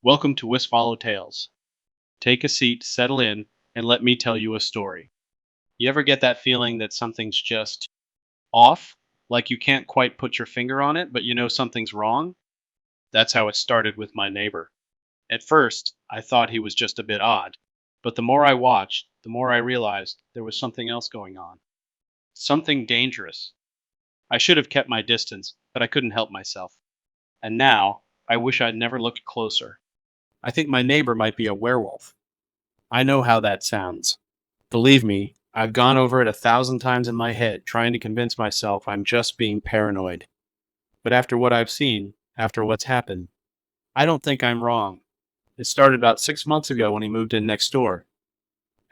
Welcome to WispHollow Tales. Take a seat, settle in, and let me tell you a story. You ever get that feeling that something's just off? Like you can't quite put your finger on it, but you know something's wrong? That's how it started with my neighbor. At first, I thought he was just a bit odd, but the more I watched, the more I realized there was something else going on. Something dangerous. I should have kept my distance, but I couldn't help myself. And now, I wish I'd never looked closer. I think my neighbor might be a werewolf. I know how that sounds. Believe me, I've gone over it 1,000 times in my head, trying to convince myself I'm just being paranoid. But after what I've seen, after what's happened, I don't think I'm wrong. It started about 6 months ago when he moved in next door.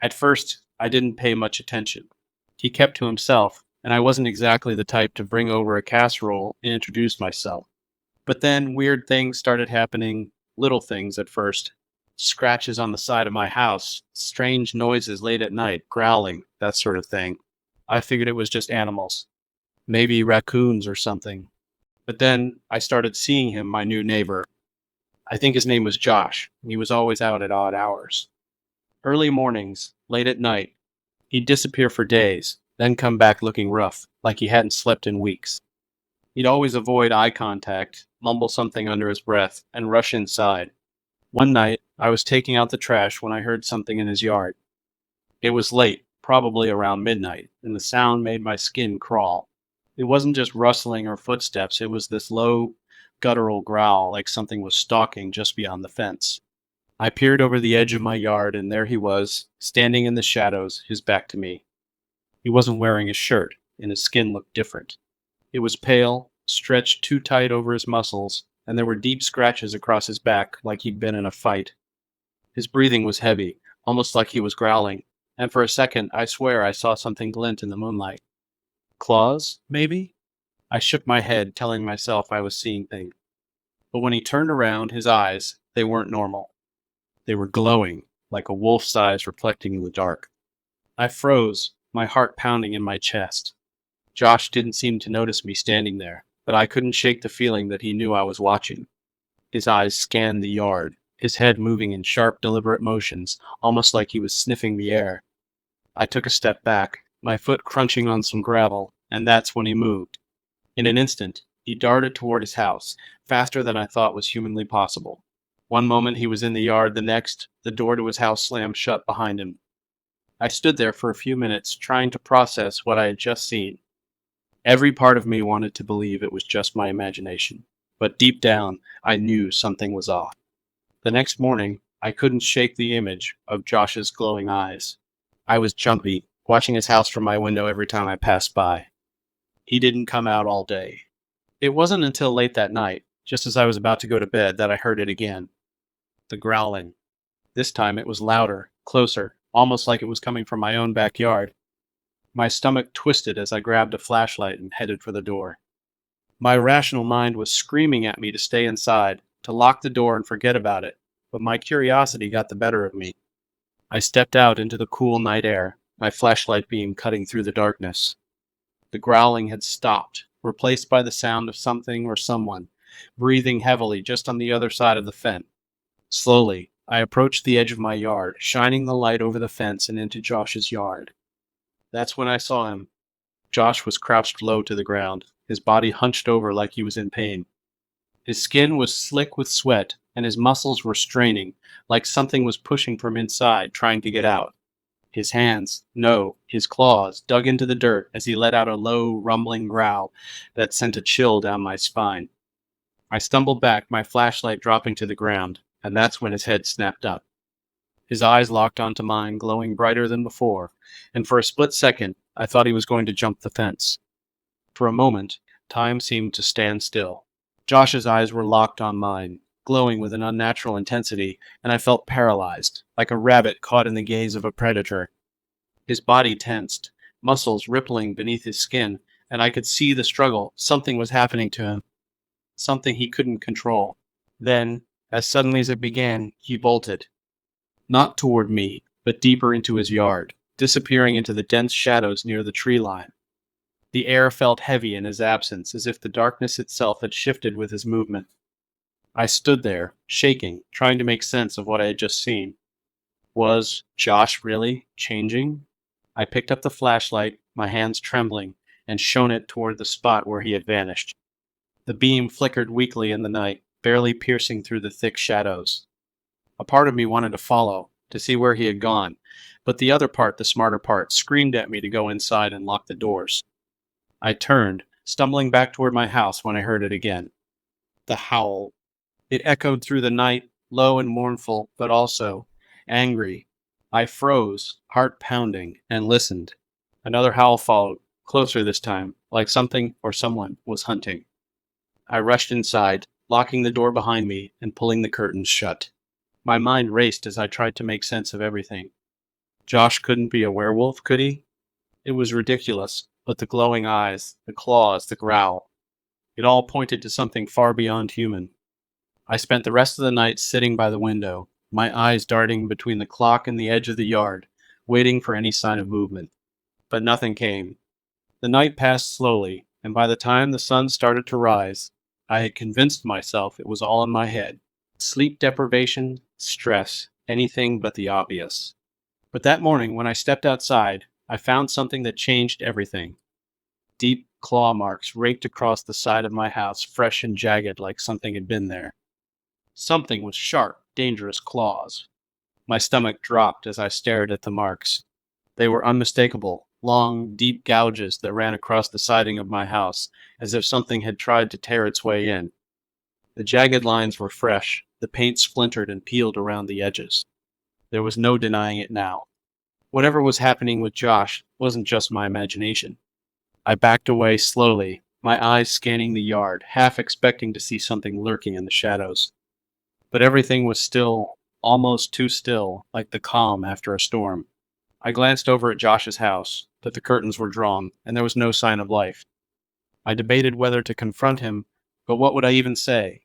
At first, I didn't pay much attention. He kept to himself, and I wasn't exactly the type to bring over a casserole and introduce myself. But then weird things started happening, little things at first. Scratches on the side of my house, strange noises late at night, growling, that sort of thing. I figured it was just animals, maybe raccoons or something. But then I started seeing him, my new neighbor. I think his name was Josh. He was always out at odd hours. Early mornings, late at night, he'd disappear for days, then come back looking rough, like he hadn't slept in weeks. He'd always avoid eye contact, mumble something under his breath, and rush inside. One night, I was taking out the trash when I heard something in his yard. It was late, probably around midnight, and the sound made my skin crawl. It wasn't just rustling or footsteps, it was this low, guttural growl like something was stalking just beyond the fence. I peered over the edge of my yard, and there he was, standing in the shadows, his back to me. He wasn't wearing a shirt, and his skin looked different. It was pale, stretched too tight over his muscles, and there were deep scratches across his back like he'd been in a fight. His breathing was heavy, almost like he was growling, and for a second I swear I saw something glint in the moonlight. Claws, maybe? I shook my head, telling myself I was seeing things. But when he turned around, his eyes, they weren't normal. They were glowing, like a wolf's eyes reflecting in the dark. I froze, my heart pounding in my chest. Josh didn't seem to notice me standing there, but I couldn't shake the feeling that he knew I was watching. His eyes scanned the yard, his head moving in sharp, deliberate motions, almost like he was sniffing the air. I took a step back, my foot crunching on some gravel, and that's when he moved. In an instant, he darted toward his house, faster than I thought was humanly possible. One moment he was in the yard, the next, the door to his house slammed shut behind him. I stood there for a few minutes, trying to process what I had just seen. Every part of me wanted to believe it was just my imagination, but deep down, I knew something was off. The next morning, I couldn't shake the image of Josh's glowing eyes. I was jumpy, watching his house from my window every time I passed by. He didn't come out all day. It wasn't until late that night, just as I was about to go to bed, that I heard it again. The growling. This time it was louder, closer, almost like it was coming from my own backyard. My stomach twisted as I grabbed a flashlight and headed for the door. My rational mind was screaming at me to stay inside, to lock the door and forget about it, but my curiosity got the better of me. I stepped out into the cool night air, my flashlight beam cutting through the darkness. The growling had stopped, replaced by the sound of something or someone, breathing heavily just on the other side of the fence. Slowly, I approached the edge of my yard, shining the light over the fence and into Josh's yard. That's when I saw him. Josh was crouched low to the ground, his body hunched over like he was in pain. His skin was slick with sweat, and his muscles were straining, like something was pushing from inside, trying to get out. His hands, no, his claws, dug into the dirt as he let out a low, rumbling growl that sent a chill down my spine. I stumbled back, my flashlight dropping to the ground, and that's when his head snapped up. His eyes locked onto mine, glowing brighter than before, and for a split second, I thought he was going to jump the fence. For a moment, time seemed to stand still. Josh's eyes were locked on mine, glowing with an unnatural intensity, and I felt paralyzed, like a rabbit caught in the gaze of a predator. His body tensed, muscles rippling beneath his skin, and I could see the struggle. Something was happening to him, something he couldn't control. Then, as suddenly as it began, he bolted. Not toward me, but deeper into his yard, disappearing into the dense shadows near the tree line. The air felt heavy in his absence, as if the darkness itself had shifted with his movement. I stood there, shaking, trying to make sense of what I had just seen. Was Josh really changing? I picked up the flashlight, my hands trembling, and shone it toward the spot where he had vanished. The beam flickered weakly in the night, barely piercing through the thick shadows. A part of me wanted to follow, to see where he had gone, but the other part, the smarter part, screamed at me to go inside and lock the doors. I turned, stumbling back toward my house when I heard it again. The howl. It echoed through the night, low and mournful, but also angry. I froze, heart pounding, and listened. Another howl followed, closer this time, like something or someone was hunting. I rushed inside, locking the door behind me and pulling the curtains shut. My mind raced as I tried to make sense of everything. Josh couldn't be a werewolf, could he? It was ridiculous, but the glowing eyes, the claws, the growl, it all pointed to something far beyond human. I spent the rest of the night sitting by the window, my eyes darting between the clock and the edge of the yard, waiting for any sign of movement. But nothing came. The night passed slowly, and by the time the sun started to rise, I had convinced myself it was all in my head. Sleep deprivation, stress, anything but the obvious. But that morning, when I stepped outside, I found something that changed everything. Deep claw marks raked across the side of my house, fresh and jagged like something had been there. Something with sharp, dangerous claws. My stomach dropped as I stared at the marks. They were unmistakable, long, deep gouges that ran across the siding of my house, as if something had tried to tear its way in. The jagged lines were fresh, the paint splintered and peeled around the edges. There was no denying it now. Whatever was happening with Josh wasn't just my imagination. I backed away slowly, my eyes scanning the yard, half expecting to see something lurking in the shadows. But everything was still, almost too still, like the calm after a storm. I glanced over at Josh's house, but the curtains were drawn, and there was no sign of life. I debated whether to confront him, but what would I even say?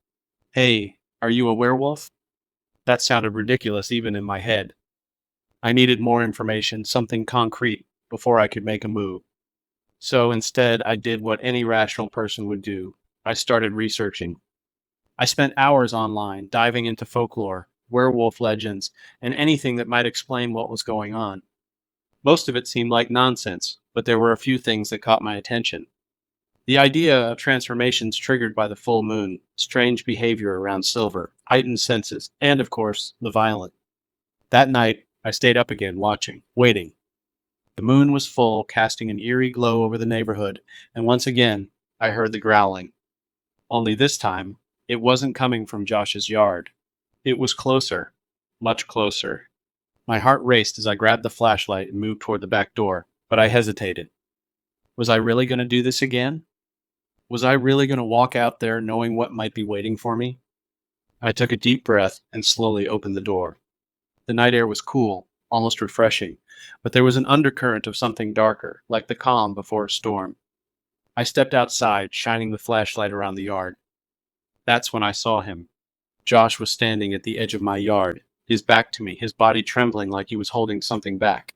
Hey, are you a werewolf? That sounded ridiculous even in my head. I needed more information, something concrete, before I could make a move. So instead, I did what any rational person would do. I started researching. I spent hours online, diving into folklore, werewolf legends, and anything that might explain what was going on. Most of it seemed like nonsense, but there were a few things that caught my attention. The idea of transformations triggered by the full moon, strange behavior around silver, heightened senses, and, of course, the violent. That night, I stayed up again, watching, waiting. The moon was full, casting an eerie glow over the neighborhood, and once again, I heard the growling. Only this time, it wasn't coming from Josh's yard. It was closer, much closer. My heart raced as I grabbed the flashlight and moved toward the back door, but I hesitated. Was I really going to do this again? Was I really going to walk out there knowing what might be waiting for me? I took a deep breath and slowly opened the door. The night air was cool, almost refreshing, but there was an undercurrent of something darker, like the calm before a storm. I stepped outside, shining the flashlight around the yard. That's when I saw him. Josh was standing at the edge of my yard, his back to me, his body trembling like he was holding something back.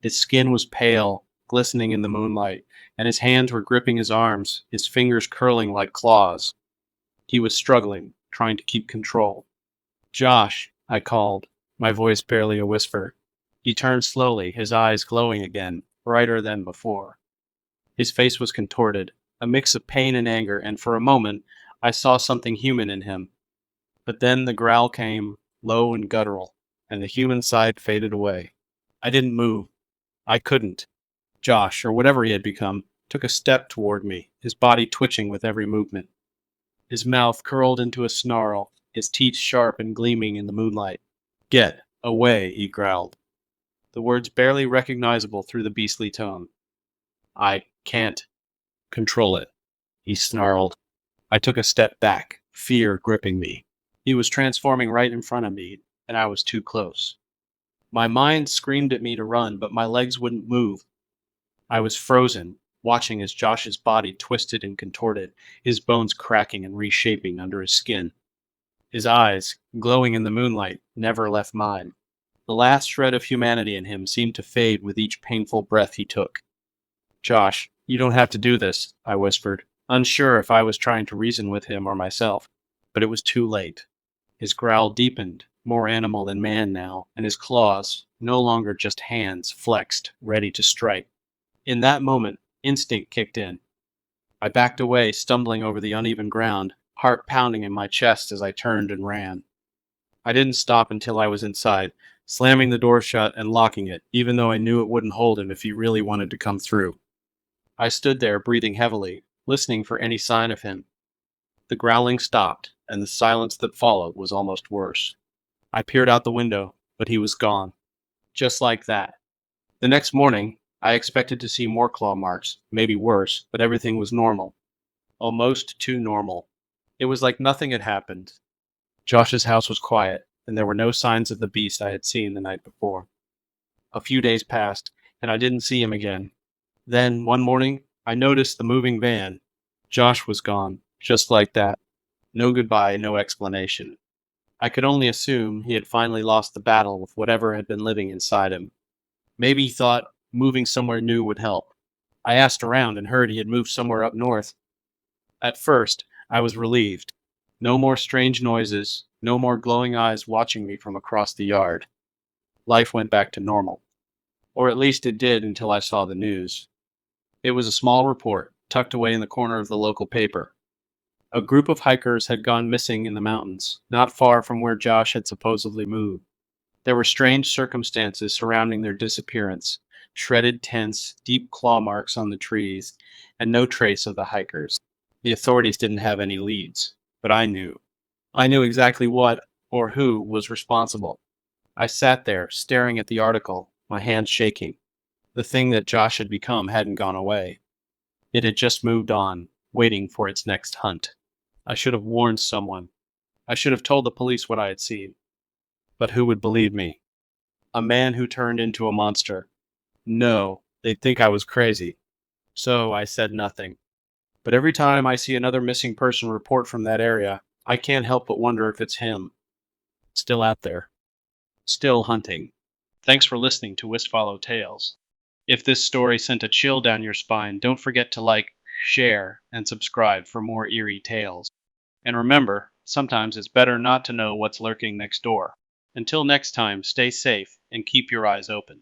His skin was pale, glistening in the moonlight, and his hands were gripping his arms, his fingers curling like claws. He was struggling, trying to keep control. Josh, I called, my voice barely a whisper. He turned slowly, his eyes glowing again, brighter than before. His face was contorted, a mix of pain and anger, and for a moment, I saw something human in him. But then the growl came, low and guttural, and the human side faded away. I didn't move. I couldn't. Josh, or whatever he had become, took a step toward me, his body twitching with every movement. His mouth curled into a snarl, his teeth sharp and gleaming in the moonlight. Get away, he growled, the words barely recognizable through the beastly tone. I can't control it, he snarled. I took a step back, fear gripping me. He was transforming right in front of me, and I was too close. My mind screamed at me to run, but my legs wouldn't move. I was frozen, watching as Josh's body twisted and contorted, his bones cracking and reshaping under his skin. His eyes, glowing in the moonlight, never left mine. The last shred of humanity in him seemed to fade with each painful breath he took. Josh, you don't have to do this, I whispered, unsure if I was trying to reason with him or myself. but it was too late. His growl deepened, more animal than man now, and his claws, no longer just hands, flexed, ready to strike. In that moment, instinct kicked in. I backed away, stumbling over the uneven ground, heart pounding in my chest as I turned and ran. I didn't stop until I was inside, slamming the door shut and locking it, even though I knew it wouldn't hold him if he really wanted to come through. I stood there, breathing heavily, listening for any sign of him. The growling stopped, and the silence that followed was almost worse. I peered out the window, but he was gone. Just like that. The next morning, I expected to see more claw marks, maybe worse, but everything was normal. Almost too normal. It was like nothing had happened. Josh's house was quiet, and there were no signs of the beast I had seen the night before. A few days passed, and I didn't see him again. Then, one morning, I noticed the moving van. Josh was gone, just like that. No goodbye, no explanation. I could only assume he had finally lost the battle with whatever had been living inside him. Maybe he thought moving somewhere new would help. I asked around and heard he had moved somewhere up north. At first, I was relieved. No more strange noises, no more glowing eyes watching me from across the yard. Life went back to normal. Or at least it did until I saw the news. It was a small report, tucked away in the corner of the local paper. A group of hikers had gone missing in the mountains, not far from where Josh had supposedly moved. There were strange circumstances surrounding their disappearance: shredded tents, deep claw marks on the trees, and no trace of the hikers. The authorities didn't have any leads, but I knew. I knew exactly what, or who, was responsible. I sat there, staring at the article, my hands shaking. The thing that Josh had become hadn't gone away. It had just moved on, waiting for its next hunt. I should have warned someone. I should have told the police what I had seen. But who would believe me? A man who turned into a monster. No, they'd think I was crazy. So I said nothing. But every time I see another missing person report from that area, I can't help but wonder if it's him. Still out there. Still hunting. Thanks for listening to WispHollow Tales. If this story sent a chill down your spine, don't forget to like, share, and subscribe for more eerie tales. And remember, sometimes it's better not to know what's lurking next door. Until next time, stay safe and keep your eyes open.